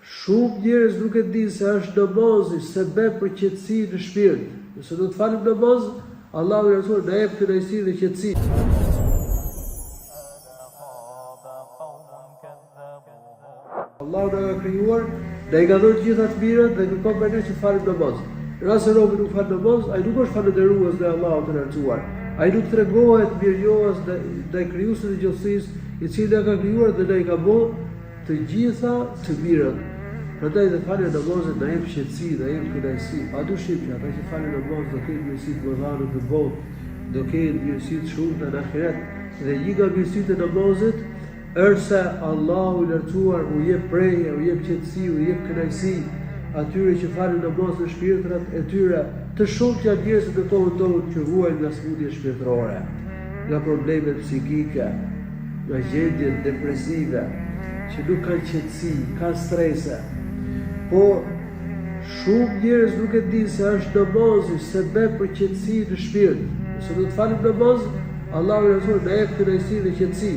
Shumë njerëz nuk e dinë se është namazi sebeb për qetësi në shpirt. Nëse do të falim namaz, Allahu i Rasul na jep kënaqësi dhe qetësi. Allahu na ka krijuar, ne i ka dhënë të gjitha të mirat dhe kërkon për ne që të falim namaz. Nëse robi nuk fal namaz, ai nuk është falëndërues ndaj Allahut të lartësuar. Ai nuk tregohet mirënjohës ndaj krijuesit të gjithësisë, i cili ka krijuar dhe na i ka bërë të gjitha të mirat. Prandaj dhe falja e namazit na jep qetësi dhe jep kënaqësi. Padyshim që ata që falin namaz do kenë mirësi të mëdha në botë, do kenë mirësi të shumta në ahiret. Dhe një nga mirësitë e namazit është se Allahu i lartësuar u jep preje, u jep qetësi, u jep kënaqësi atyre që falin namaz në shpirtrat e tyre. Të shumtë janë njerëzit në kohën tonë që vuajnë nga smundje shpirtërore, nga problemet psikike, nga gjendjet depresive, që nuk kanë qetësi, kanë strese. Po shumë njerëz nuk e dinë se është namazi sebeb për qetësi në shpirt. Nëse do të falim namaz, Allahu i Rasul na jep kënaqësi dhe qetësi.